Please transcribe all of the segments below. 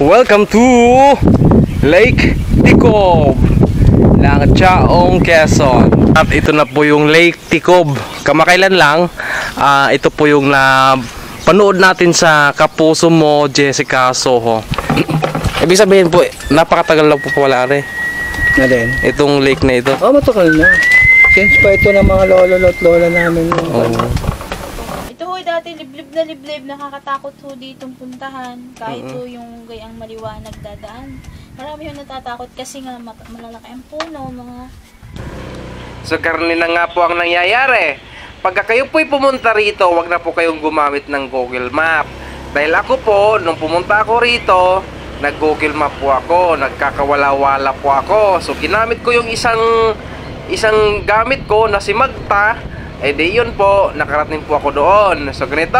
Welcome to Lake Ticob ng Chaong, Quezon. At ito na po yung Lake Ticob. Kamakailan lang, ito po yung panood natin sa Kapuso Mo, Jessica Soho. Ibig sabihin po, napakatagal lang po wala rin. Na din? Itong lake na ito. Oh, matagal na. Since pa ito ng mga lolo at lola namin. Ito ho dati liblib, nakakatakot ho ditong puntahan. Kahit ho yung gayang maliwanag dadaan. Marami yung natatakot kasi nga malalaki ang puno, mga... So karni na nga po ang nangyayari. Pagka kayo po'y pumunta rito, wag na po kayong gumamit ng Google Map. Dahil ako po, nung pumunta ako rito, nag-Google Map po ako, nagkakawala-wala po ako. So ginamit ko yung isang gamit ko na si Magta. Di yun po, nakarating po ako doon. So ganito,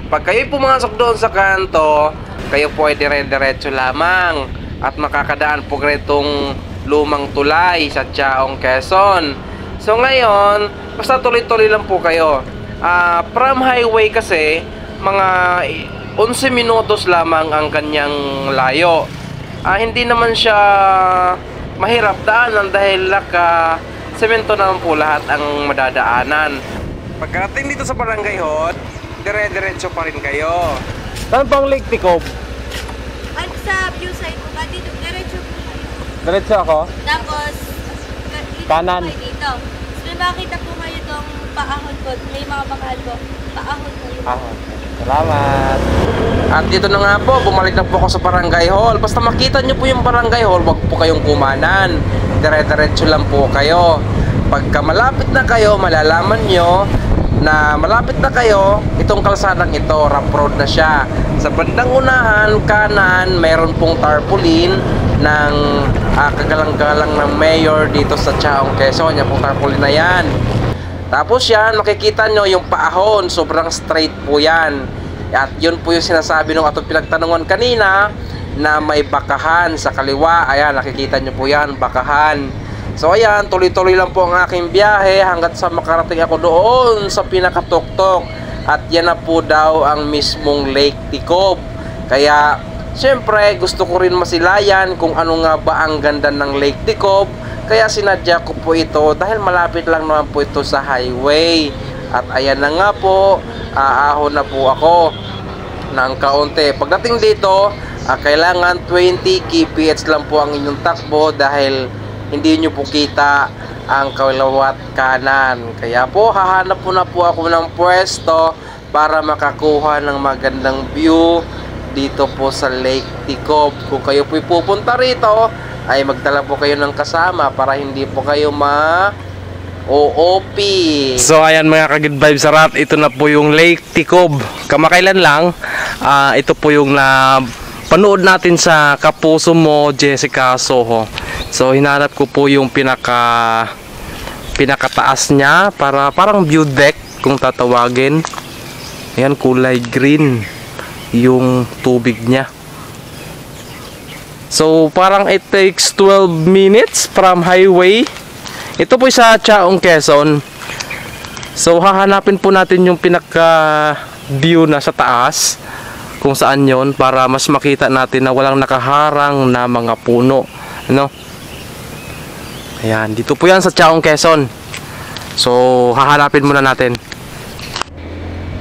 pag kayo'y pumasok doon sa kanto, kayo po ay dire-diretso lamang at makakadaan po ganitong lumang tulay sa Chaong, Quezon. So ngayon, basta tuloy-tuloy lang po kayo. From highway kasi, mga 11 minutos lamang ang kanyang layo. Hindi naman siya mahirap daanan dahil semento naman po lahat ang madadaanan. Pagkarating dito sa Barangay Hot, dire-diretso pa rin kayo. Saan bang Lake Ticob? At sa view side po, dito, diretso po kayo. Diretso ako? Tapos, Kanan. Po kayo dito. So, makita po kayo itong paahon po. May mga bakal po. Paahon po yun. Salamat. At dito na nga po, bumalik na po ako sa Barangay Hall. Basta makita nyo po yung Barangay Hall, wag po kayong kumanan. Dire-diretso lang po kayo. Pagka malapit na kayo, malalaman nyo na malapit na kayo, itong kalsadang ito, rough road na siya. Sa bandang unahan, kanan, mayroon pong tarpaulin ng kagalang-galang ng mayor dito sa Chaong, Quezon. Yan pong tarpaulin na yan. Tapos yan, makikita nyo yung paahon, sobrang straight po yan. At yun po yung sinasabi nung atong pinagtanungan kanina na may bakahan sa kaliwa. Ayan, nakikita nyo po yan, bakahan. So ayan, tuloy-tuloy lang po ang aking biyahe hanggat sa makarating ako doon sa pinakatuktok. At yan na po daw ang mismong Lake Ticob. Kaya, syempre, gusto ko rin masilayan kung ano nga ba ang ganda ng Lake Ticob. Kaya sinadya ko po ito dahil malapit lang naman po ito sa highway. At ayan na nga po, aahon na po ako ng kaunti. Pagdating dito, kailangan 20 kph lang po ang inyong takbo dahil hindi nyo po kita ang kaliwat kanan. Kaya po, hahanap po na po ako ng pwesto para makakuha ng magandang view dito po sa Lake Ticob. Kung kayo po'y pupunta rito, ay magdala po kayo ng kasama para hindi po kayo OOP. So ayan mga ka-good vibes sarat, ito na po yung Lake Ticob. Kamakailan lang, ito po yung panood natin sa Kapuso Mo, Jessica Soho. So hinanap ko po yung pinakataas niya para parang view deck kung tatawagin. Ayan, kulay green yung tubig niya. So parang it takes 12 minutes from highway. Ito po sa Chaong, Quezon. So hahanapin po natin yung pinaka view na sa taas, kung saan yon, para mas makita natin na walang nakaharang na mga puno, no? Ayan, dito po yan sa Chaong, Quezon. So hahanapin muna natin.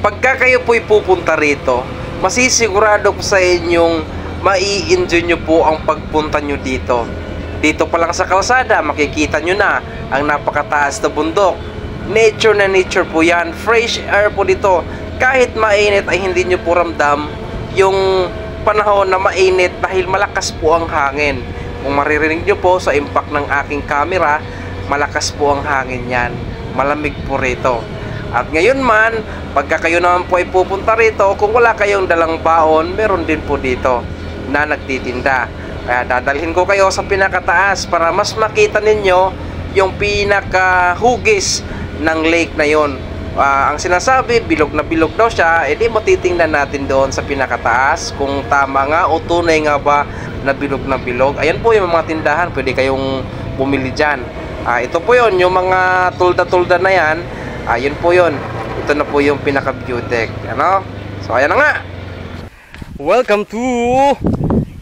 Pagka kayo po'y pupunta rito, masisigurado ko sa inyong mai-enjoy nyo po ang pagpunta nyo dito. Dito pa lang sa kalsada, makikita nyo na ang napakataas na bundok. Nature na nature po yan. Fresh air po dito. Kahit mainit ay hindi nyo po ramdam yung panahon na mainit dahil malakas po ang hangin. Kung maririnig nyo po sa impact ng aking camera, malakas po ang hangin yan. Malamig po rito. At ngayon man, pagka kayo naman po ay pupunta rito, kung wala kayong dalang baon, meron din po dito na nagtitinda. Kaya dadalhin ko kayo sa pinakataas para mas makita ninyo yung pinakahugis ng lake na yon. Ang sinasabi, bilog na bilog daw siya, edi matitingnan natin doon sa pinakataas kung tama nga o tunay nga ba na bilog na bilog. Ayan po yung mga tindahan, pwede kayong bumili dyan. Ito po yon, yung mga tulda-tulda na yan, yun po yun. Ito na po yung pinaka-view deck. Ano? So ayan na nga. Welcome to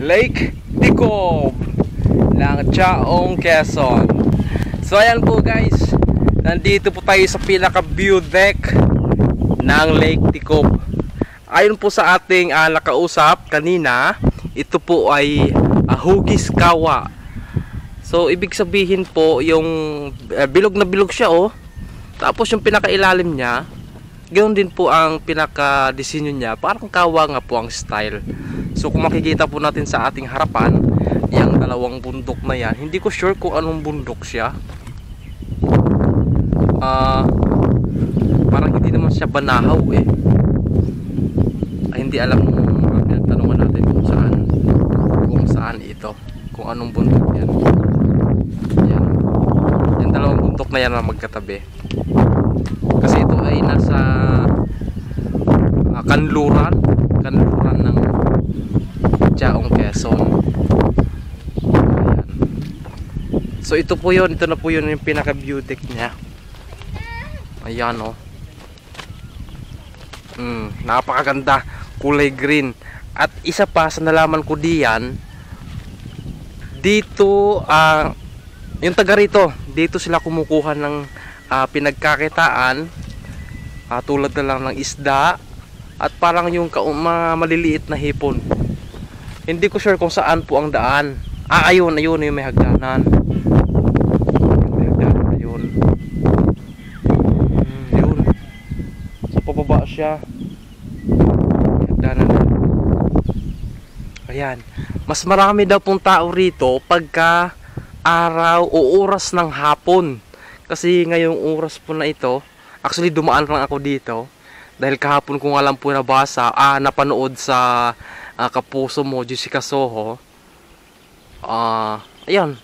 Lake Ticob ng Chaong, Quezon. So ayan po guys, nandito po tayo sa pinaka view deck ng Lake Ticob. Ayon po sa ating nakausap kanina, ito po ay Hugis Kawa. So ibig sabihin po yung bilog na bilog siya oh. Tapos yung pinakailalim niya, ganoon din po ang pinaka-disenyo niya, parang kawa nga po ang style. So kung makikita po natin sa ating harapan, yung dalawang bundok na yan, hindi ko sure kung anong bundok siya. Parang hindi naman siya banahaw eh. Ay, hindi alam nung tanungan natin kung saan ito, kung anong bundok yan. Yan. Yung dalawang bundok na yan na magkatabi. Kasi ito ay nasa kanluran ng Chaong, Quezon. Ayan. So ito po yun, ito na po yun yung pinaka view deck niya. Ayan oh. Napakaganda, kulay green. At isa pa sa nalaman ko diyan, dito yung taga rito, dito sila kumukuha ng pinagkakitaan, tulad na lang ng isda at parang yung maliliit na hipon. Hindi ko sure kung saan po ang daan. Ayun yung may hagdanan. May hagdanan ayun. Yun. So pababa siya. May hagdanan. Ayan. Mas marami daw pong tao rito pagka araw o oras ng hapon. Kasi ngayong oras po na ito, actually dumaan lang ako dito dahil kahapon kung alam po nabasa, napanood sa kapuso mo, Jessica Soho. Ayan.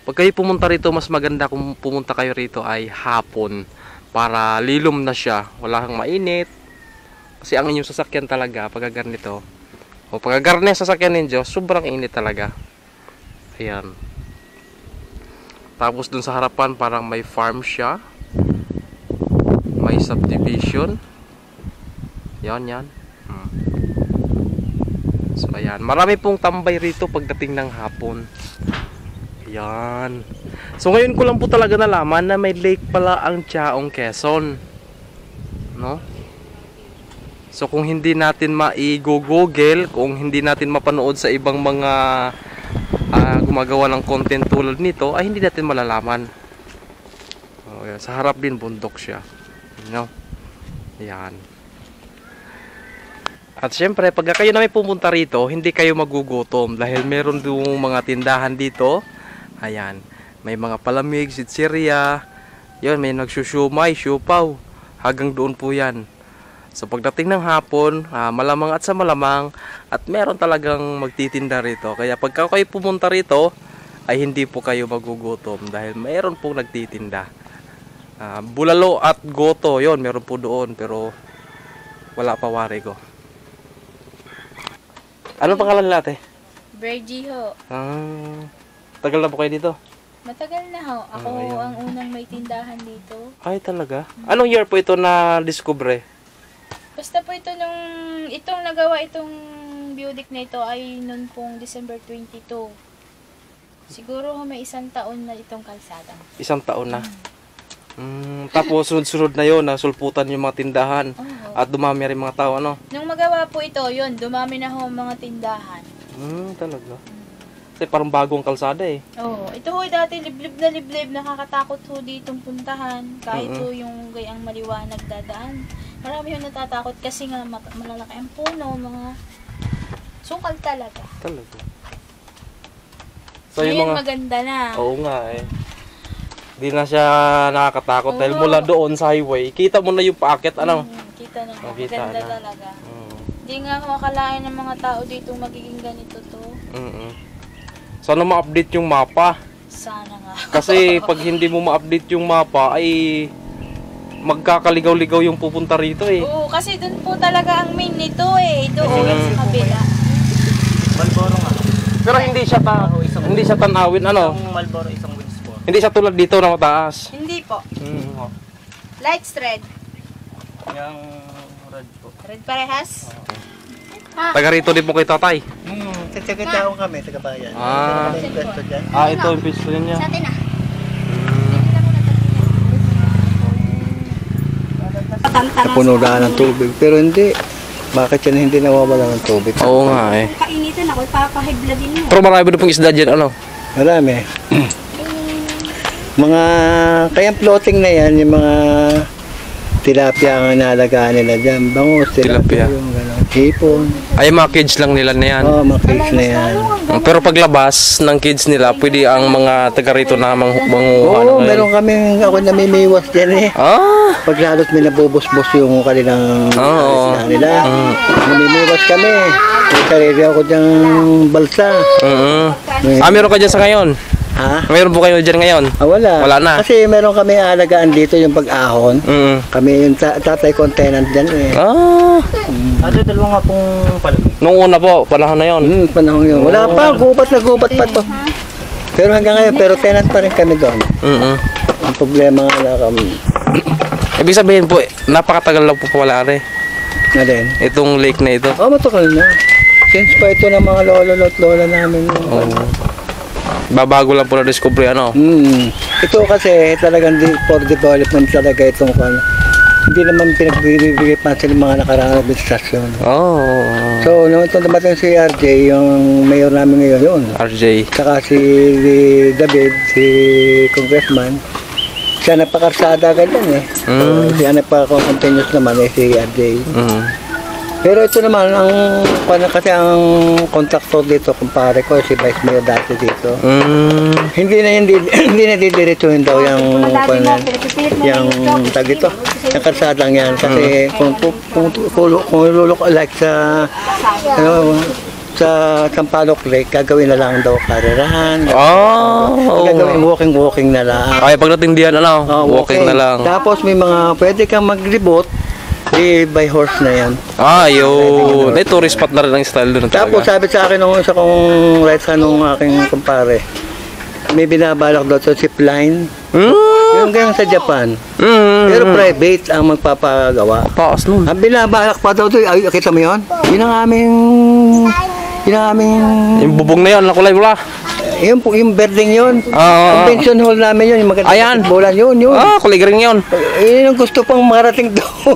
Pag kayo pumunta rito, mas maganda kung pumunta kayo rito ay hapon para lilom na siya, wala kang mainit. Kasi ang inyong sasakyan talaga pag ganito, o pag garne sasakyan ninyo, sobrang init talaga. Ayan. Tapos dun sa harapan parang may farm siya. May subdivision. Yan. So ayan, marami pong tambay rito pagdating ng hapon. Ayan. So ngayon ko lang po talaga nalaman na may lake pala ang Chaong, Quezon. No? So kung hindi natin ma-i-google, kung hindi natin mapanood sa ibang mga gumagawa ng content tulad nito, ay hindi natin malalaman. Ayan. Sa harap din bundok siya. You know? Ayan. At syempre, pag kayo na may pumunta rito, hindi kayo magugutom dahil meron doong mga tindahan dito. Ayan, may mga palamig, sitseria. Yun, may nagsusyumay, syupaw. Hanggang doon po yan. So pagdating ng hapon, malamang at sa malamang, at meron talagang magtitinda rito. Kaya pag kayo pumunta rito, ay hindi po kayo magugutom dahil meron pong nagtitinda. Bulalo at goto, yun, meron po doon. Pero wala pa wari ko. Ano pangalan nila ate? Bergie ho. Tagal na po kayo dito? Matagal na ho. Ako ang unang may tindahan dito. Ay talaga? Anong year po ito na discover? Basta po ito itong nagawa itong building na ito ay noon pong December 22. Siguro may 1 taon na itong kalsada. 1 taon na? Tapos sunod-sunod na yun, nasulputan yung mga tindahan. At dumami rin mga tao, ano? Nung magawa po ito, yun, dumami na ho mga tindahan. Talaga. Kasi parang bagong kalsada eh. Oo. Ito ho dati liblib, nakakatakot ho ditong puntahan. Kahit ho yung gayang maliwanag dadaan. Marami ho natatakot kasi nga malalaki ang puno, mga sukal talaga. Talaga. So yung maganda na. Oo nga eh. Di na siya nakakatakot dahil mula doon sa highway, kita mo na yung paakit, ano? Kita na. Kita maganda na talaga. Hindi nga makakalain ng mga tao dito magiging ganito to. Sana ma-update yung mapa. Sana nga. Kasi pag hindi mo ma-update yung mapa, ay magkakaligaw-ligaw yung pupunta rito eh. Oo, kasi doon po talaga ang main nito eh. Doon sa kabila. Malboro nga. Pero hindi siya tanawin, ano? Isang Malboro, isang Winsport. Hindi siya tulad dito na mataas. Hindi po. Lights red. Yung red po. Red parehas? Taga rito din po kay tatay. Taga-tao kami, taga-bayan. Ah. May pwesto dyan. Ito yung pwesto niya. Sa atin ah. Napuno na ng tubig, pero hindi. Bakit yan hindi nawawala ng tubig? Oo nga eh. Kainitan ako, ipapahibla din mo. Pero marami na pong isda dyan, ano? Marami. Mga, kayang floating na yan, yung mga tilapia ang inalagaan nila dyan. Bangus, tilapia. Tilapia. Yung gano'n. Hipon. Ay, mga kids lang nila na yan. Oo, mga cakes na yan. Pero paglabas ng kids nila, pwede ang mga taga rito na manguha Oo, meron kaming, ako namimiwas dyan eh. Ah! Pag lalo't may nabubos-bos yung kanilang Oo. isda nila. Namimiwas kami. May sarili ako dyang balsa. Meron ka dyan sa ngayon? Ha? Meron po kayo dyan ngayon? Wala. Wala na. Kasi meron kami alagaan dito yung pag-ahon. Mm. Kami yung tatay ko tenant dyan eh. Ah! Ano, dalawa nga pong palagi. Nung una po, panahon na yon. Panahon yun. Wala pa, gubat na gubat pa to. Pero hanggang ngayon, pero tenant pa rin kami doon. Ang problema nga na kami. Ibig sabihin po, napakatagal lang po wala rin. Na din. Itong lake na ito. Oh, matukal na. Since pa ito ng mga lolo at lola namin. Babago lang po na-discovery, ano? Ito kasi talagang for development talaga itong ano. Hindi naman pinagbibigay pa sa mga nakaraang administrasyon. Oh. So, nung ito naman si RJ, yung mayor namin ngayon yun. RJ. Saka si David, si congressman, siya nagpakarsada ganyan eh. So, siya nagpaka-continuous naman eh, si RJ. Pero ito naman, kasi ang contractor dito, kumpare ko, si Vice Mayor dati dito. Hindi na didiretsuhin daw yung tag dito. Yung karsadang yan. Kasi kung lulok like sa Sampaloc Lake, gagawin na lang daw karerahan. Gagawin walking na lang. Ay, pagdating diyan, ano? Walking na lang. Tapos may mga pwede kang maglibot, by horse na yan. Yun. May tourist spot na rin ang style doon talaga. Tapos sabi sa akin nung isa kong right hand nung aking kumpare, may binabalak daw sa zipline. Yung ganyan sa Japan. Pero private ang magpapagawa. Paas nun. Ang binabalak pa daw doon, ay, kita mo yun? Yun ang aming... Yung bubong na yun, nakulay wala. Yung building yun. Convention hall namin yun. Yung magandang bolan yun. Kulay green yun. Yun ang gusto pang marating doon.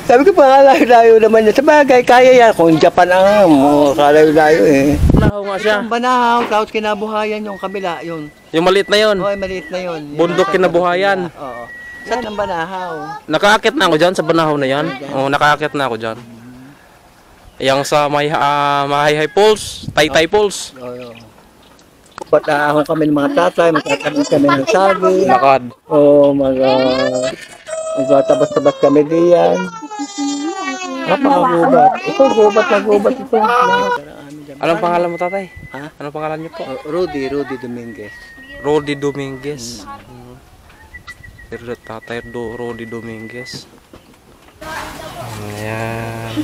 Sabi ko pa, kalayo-layo naman yun. Sabagay, kaya yan. Kung Japan ang kalayo-layo eh. Banahaw nga siya. Ang Banahaw, tapos kinabuhayan yung kabila yun. Yung maliit na yun. Oo, maliit na yun. Bundok kinabuhayan. Oo. Saan ang Banahaw? Nakaakit na ako dyan sa Banahaw na yan. Oo, nakaakit na ako dyan. Yang sa Mahayhay Falls, Taytay Falls. Oo. Patahon kami ng mga tatay, magtatanim kami ng sabi. Lakad. Oo, magtatabas-tabas kami diyan. Napakagubat. Ito, gubat na gubat ito. Anong pangalan mo, tatay? Ha? Anong pangalan niyo po? Rudy Dominguez. Rody Dominguez. Pero tatay Rody Dominguez. Ayan.